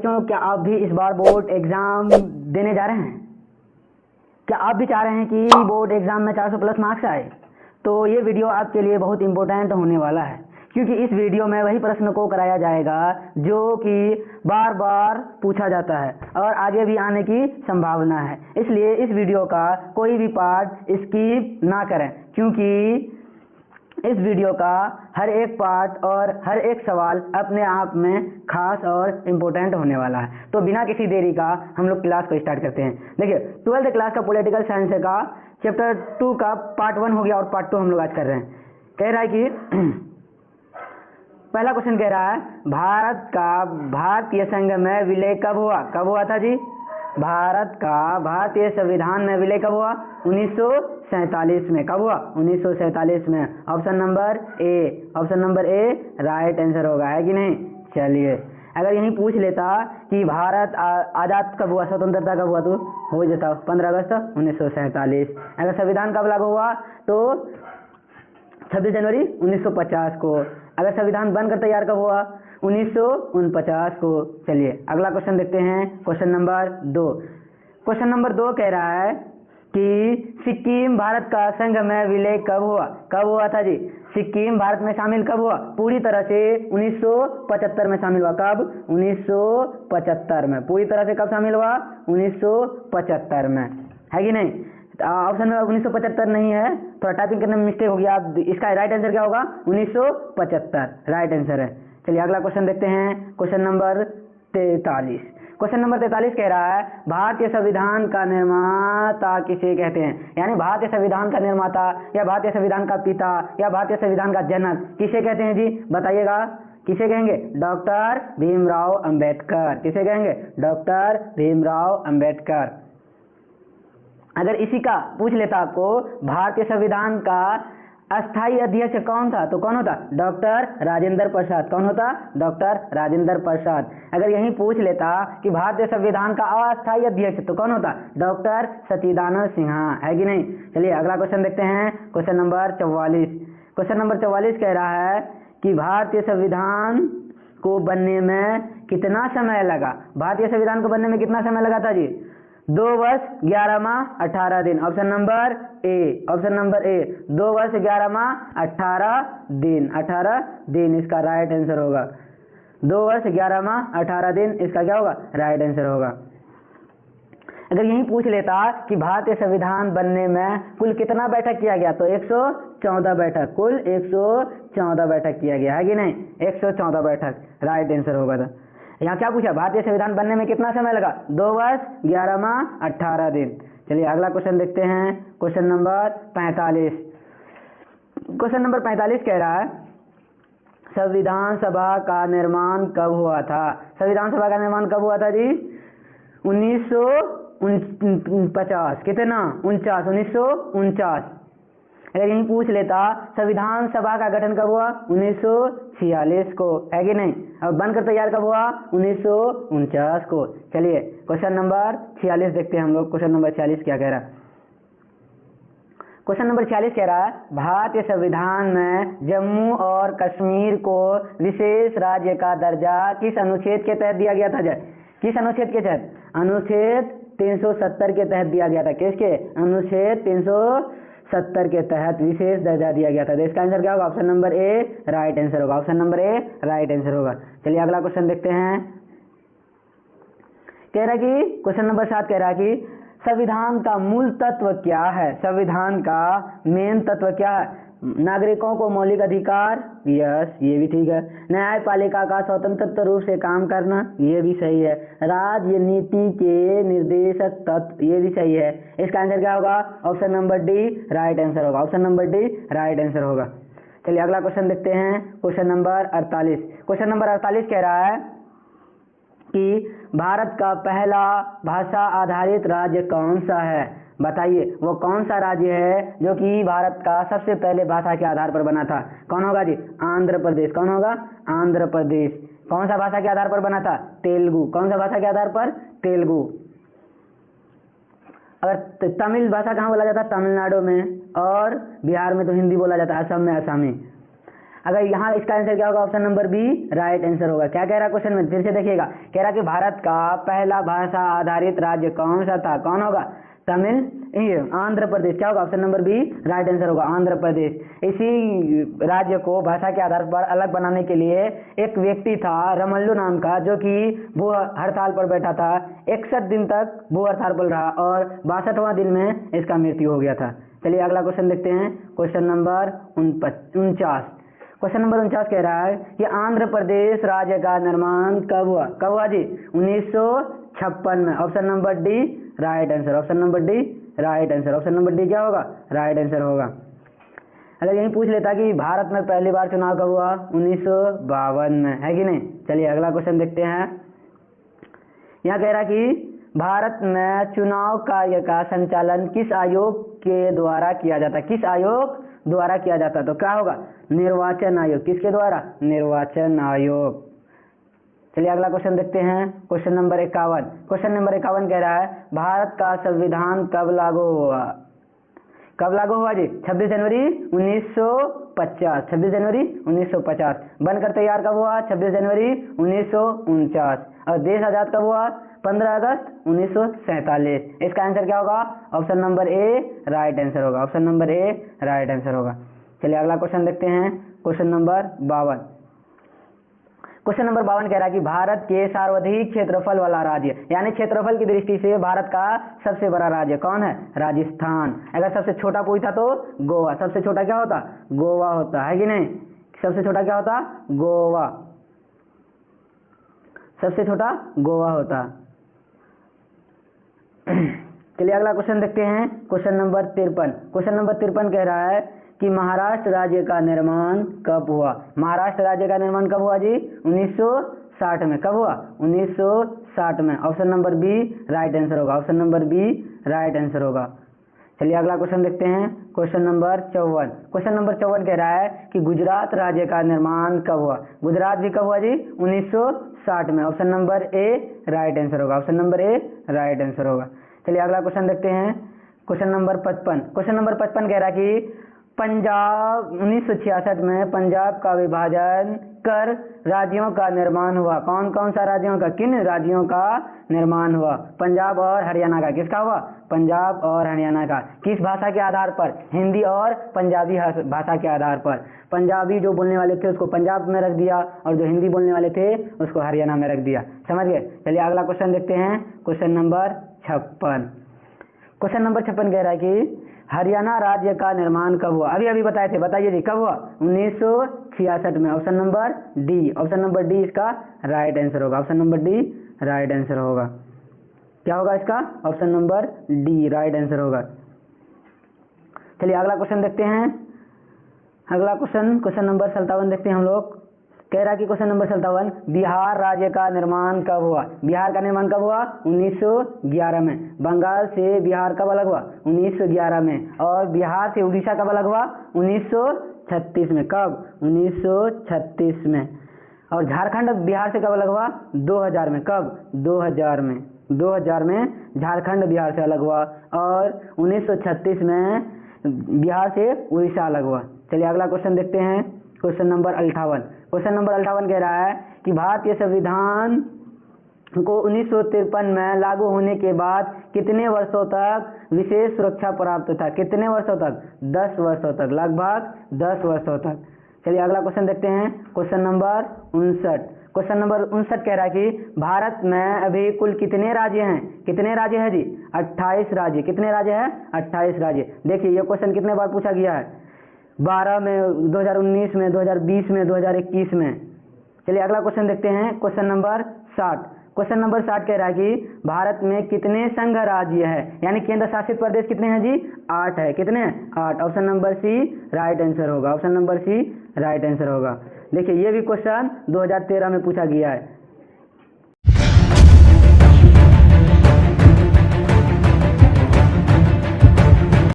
बच्चों, क्या आप भी इस बार बोर्ड एग्ज़ाम देने जा रहे हैं? क्या आप भी चाह रहे हैं कि बोर्ड एग्ज़ाम में 400 प्लस मार्क्स आए? तो ये वीडियो आपके लिए बहुत इम्पोर्टेंट होने वाला है, क्योंकि इस वीडियो में वही प्रश्न को कराया जाएगा जो कि बार बार पूछा जाता है और आगे भी आने की संभावना है। इसलिए इस वीडियो का कोई भी पार्ट स्किप ना करें, क्योंकि इस वीडियो का हर एक पार्ट और हर एक सवाल अपने आप में खास और इम्पोर्टेंट होने वाला है। तो बिना किसी देरी का हम लोग क्लास को स्टार्ट करते हैं। देखिए, 12th क्लास का पॉलिटिकल साइंस का चैप्टर 2 का पार्ट 1 हो गया और पार्ट 2 हम लोग आज कर रहे हैं। कह रहा है कि पहला क्वेश्चन कह रहा है, भारत का भारतीय संघ में विलय कब हुआ? कब हुआ था जी? भारत का भारतीय संविधान में विलय कब हुआ? 1947 में। कब हुआ? 1947 में। Option number A right answer होगा, है कि नहीं? चलिए, अगर यहीं पूछ लेता कि भारत आज़ाद कब हुआ, स्वतंत्रता कब हुआ, तो हो जाता 15 अगस्त 1947। अगर संविधान कब लागू हुआ तो 26 जनवरी 1950 को। अगर संविधान बनकर तैयार कब हुआ? 1949 को। चलिए अगला क्वेश्चन देखते हैं, क्वेश्चन नंबर 2। क्वेश्चन नंबर 2 कह रहा है कि सिक्किम भारत का संघ में विलय कब हुआ? कब हुआ था जी? सिक्किम भारत में शामिल कब हुआ? पूरी तरह से 1975 में शामिल हुआ। कब? 1975 में। पूरी तरह से कब शामिल हुआ? 1975 में, है कि नहीं? ऑप्शन में 1975 नहीं है, थोड़ा टाइपिंग करने में मिस्टेक हो गया। इसका राइट आंसर क्या होगा? 1975 राइट आंसर है। चलिए अगला क्वेश्चन देखते हैं, क्वेश्चन नंबर 43। क्वेश्चन नंबर 43 कह रहा है, भारतीय संविधान का निर्माता किसे कहते हैं? यानी भारतीय संविधान का निर्माता या भारतीय संविधान का पिता या भारतीय संविधान का जनक किसे कहते हैं जी? बताइएगा, किसे कहेंगे? डॉक्टर भीमराव अंबेडकर। किसे कहेंगे? डॉक्टर भीमराव अंबेडकर। अगर इसी का पूछ लेता आपको, भारतीय संविधान का अस्थायी अध्यक्ष कौन था, तो कौन होता? डॉक्टर राजेंद्र प्रसाद। कौन होता? डॉक्टर राजेंद्र प्रसाद। अगर यहीं पूछ लेता कि भारतीय संविधान का अस्थायी अध्यक्ष, तो कौन होता? डॉक्टर सच्चिदानंद सिन्हा, है कि नहीं? चलिए अगला क्वेश्चन देखते हैं, क्वेश्चन नंबर 44। क्वेश्चन नंबर 44 कह रहा है कि भारतीय संविधान को बनने में कितना समय लगा? भारतीय संविधान को बनने में कितना समय लगा था जी? 2 वर्ष 11 माह 18 दिन। ऑप्शन नंबर ए 2 वर्ष 11 माह 18 दिन। 18 दिन इसका राइट आंसर होगा। 2 वर्ष 11 माह 18 दिन इसका क्या होगा? राइट आंसर होगा। अगर यही पूछ लेता कि भारतीय संविधान बनने में कुल कितना बैठक किया गया, तो 114 बैठक, कुल 114 बैठक किया गया, है कि नहीं? 114 बैठक राइट आंसर होगा था। यहाँ क्या पूछा? भारतीय संविधान बनने में कितना समय लगा? 2 वर्ष 11 माह 18 दिन। चलिए अगला क्वेश्चन देखते हैं, क्वेश्चन नंबर 45। क्वेश्चन नंबर 45 कह रहा है, संविधान सभा का निर्माण कब हुआ था? संविधान सभा का निर्माण कब हुआ था जी? 1950। कितना? 1949। अगर यहीं पूछ लेता संविधान सभा का गठन कब हुआ? 1946 को, है कि नहीं? और बनकर तैयार कब हुआ? 1949 को। चलिए क्वेश्चन नंबर 46 देखते हैं हम लोग। क्वेश्चन नंबर 46 क्या कह रहा है? क्वेश्चन नंबर 46 कह रहा है, भारतीय संविधान में जम्मू और कश्मीर को विशेष राज्य का दर्जा किस अनुच्छेद के तहत दिया गया था? किस अनुच्छेद के तहत? अनुच्छेद 370 के तहत दिया गया था। किसके? अनुच्छेद 370 के तहत विशेष दर्जा दिया गया था। तो इसका आंसर क्या होगा? Option number A right answer होगा। Option number A right answer होगा। चलिए अगला क्वेश्चन देखते हैं। कह रहा है कि क्वेश्चन नंबर 7 कह रहा है कि संविधान का मूल तत्व क्या है? संविधान का मेन तत्व क्या है? नागरिकों को मौलिक अधिकार, यस ये भी ठीक है। न्यायपालिका का स्वतंत्र रूप से काम करना, ये भी सही है। राजनीति के निर्देशक तत्व, ये भी सही है। इसका आंसर क्या होगा? Option number D right answer होगा। Option number D right answer होगा। चलिए अगला क्वेश्चन देखते हैं, क्वेश्चन नंबर 48। क्वेश्चन नंबर 48 कह रहा है कि भारत का पहला भाषा आधारित राज्य कौन सा है? बताइए वो कौन सा राज्य है जो कि भारत का सबसे पहले भाषा के आधार पर बना था? कौन होगा जी? आंध्र प्रदेश। कौन होगा? आंध्र प्रदेश। कौन सा भाषा के आधार पर बना था? तेलुगु। कौन सा भाषा के आधार पर? तेलुगु। अगर तमिल भाषा कहाँ बोला जाता है? तमिलनाडु में। और बिहार में तो हिंदी बोला जाता है, असम में असमी। अगर यहाँ इसका आंसर क्या होगा, option number B right answer होगा। क्या कह रहा है क्वेश्चन में, फिर से देखिएगा, कह रहा कि भारत का पहला भाषा आधारित राज्य कौन सा था, कौन होगा, आंध्र प्रदेश। क्या होगा, option number B right answer होगा, आंध्र प्रदेश। इसी राज्य को भाषा के आधार पर अलग बनाने के लिए एक व्यक्ति था रमल्लू नाम का, जो कि भूख हड़ताल पर बैठा था, 61 दिन तक भूख हड़ताल पर रहा और 62वां दिन में इसका मृत्यु हो गया था। चलिए अगला क्वेश्चन देखते हैं, क्वेश्चन नंबर 49। क्वेश्चन नंबर 49 कह रहा है कि आंध्र प्रदेश राज्य का निर्माण कब हुआ, कब हुआ जी, 1956 में। Option number D right answer, option number D right answer, option number D क्या होगा, राइट आंसर होगा। अगर यही पूछ लेता कि भारत में पहली बार चुनाव कब हुआ, 1952 में, है कि नहीं। चलिए अगला क्वेश्चन देखते हैं। यहाँ कह रहा कि भारत में चुनाव कार्य का संचालन किस आयोग के द्वारा किया जाता है, किस आयोग द्वारा किया जाता है, तो क्या होगा, निर्वाचन आयोग। किसके द्वारा, निर्वाचन आयोग। चलिए अगला क्वेश्चन देखते हैं, क्वेश्चन नंबर 51। क्वेश्चन नंबर 51 कह रहा है भारत का संविधान कब लागू हुआ, कब लागू हुआ जी, 26 जनवरी 1950, 26 जनवरी 1950। बनकर तैयार कब हुआ, 26 जनवरी 1949। और देश आजाद कब हुआ, 15 अगस्त 1947। इसका आंसर क्या होगा, option number A right answer होगा, option number A right answer होगा। चलिए अगला क्वेश्चन देखते हैं, क्वेश्चन नंबर 52। क्वेश्चन नंबर 52 कह रहा है कि भारत के सर्वाधिक क्षेत्रफल वाला राज्य, यानी क्षेत्रफल की दृष्टि से भारत का सबसे बड़ा राज्य कौन है, राजस्थान। अगर सबसे छोटा पूछता तो गोवा, सबसे छोटा क्या होता, गोवा होता है कि नहीं, सबसे छोटा क्या होता, गोवा, सबसे छोटा गोवा होता। चलिए अगला क्वेश्चन देखते हैं, क्वेश्चन नंबर 53। क्वेश्चन नंबर 53 कह रहा है कि महाराष्ट्र राज्य का निर्माण कब हुआ, महाराष्ट्र राज्य का निर्माण कब हुआ जी, 1960 में। कब हुआ, 1960 में। Option number B right answer होगा, option number B right answer होगा। चलिए अगला क्वेश्चन देखते हैं, क्वेश्चन नंबर 54। क्वेश्चन नंबर 54 कह रहा है कि गुजरात राज्य का निर्माण कब हुआ, गुजरात भी कब हुआ जी, 1960 में। Option number A right answer होगा, option number A right answer होगा। चलिए अगला क्वेश्चन देखते हैं, क्वेश्चन नंबर 55। क्वेश्चन नंबर 55 कह रहा है कि पंजाब 1966 में पंजाब का विभाजन कर राज्यों का निर्माण हुआ, कौन कौन सा राज्यों का, किन राज्यों का निर्माण हुआ, पंजाब और हरियाणा का। किसका हुआ, पंजाब और हरियाणा का। किस भाषा के आधार पर, हिंदी और पंजाबी भाषा के आधार पर। पंजाबी जो बोलने वाले थे उसको पंजाब में रख दिया और जो हिंदी बोलने वाले थे उसको हरियाणा में रख दिया, समझ गए। चलिए अगला क्वेश्चन देखते हैं, क्वेश्चन नंबर 56। क्वेश्चन नंबर 56 कह रहा है कि हरियाणा राज्य का निर्माण कब हुआ, अभी अभी बताए थे, बताइए जी कब हुआ, 1966 में। Option number D, option number D इसका राइट आंसर होगा, option number D right answer होगा। क्या होगा इसका, option number D right answer होगा। चलिए अगला क्वेश्चन देखते हैं, अगला क्वेश्चन, क्वेश्चन नंबर 57 देखते हैं हम लोग। कह रहा कि क्वेश्चन नंबर 57 बिहार राज्य का निर्माण कब हुआ, बिहार का निर्माण कब हुआ, 1911 में। बंगाल से बिहार कब अलग हुआ, 1911 में। और बिहार से उड़ीसा कब अलग हुआ, 1936 में। कब, 1936 में। और झारखंड बिहार से कब अलग हुआ, 2000 में। कब, 2000 में, 2000 में झारखंड बिहार से अलग हुआ। और 1936 में बिहार से उड़ीसा अलग हुआ। चलिए अगला क्वेश्चन देखते हैं, क्वेश्चन नंबर 58। क्वेश्चन नंबर 58 कह रहा है कि भारतीय संविधान को 1953 में लागू होने के बाद कितने वर्षों तक विशेष सुरक्षा प्राप्त था, कितने वर्षों तक, 10 वर्षों तक, लगभग 10 वर्षों तक। चलिए अगला क्वेश्चन देखते हैं, क्वेश्चन नंबर 59। क्वेश्चन नंबर 59 कह रहा है कि भारत में अभी कुल कितने राज्य हैं, कितने राज्य हैं जी, 28 राज्य। कितने राज्य हैं, 28 राज्य। देखिए ये क्वेश्चन कितने बार पूछा गया है, 12 में, 2019 में, 2020 में, 2021 में। चलिए अगला क्वेश्चन देखते हैं, क्वेश्चन नंबर 60। क्वेश्चन नंबर 60 कह रहा है कि भारत में कितने संघ राज्य है, यानी केंद्र शासित प्रदेश कितने हैं जी, 8 है। कितने हैं, 8। Option number C right answer होगा, option number C right answer होगा। देखिए ये भी क्वेश्चन 2013 में पूछा गया है।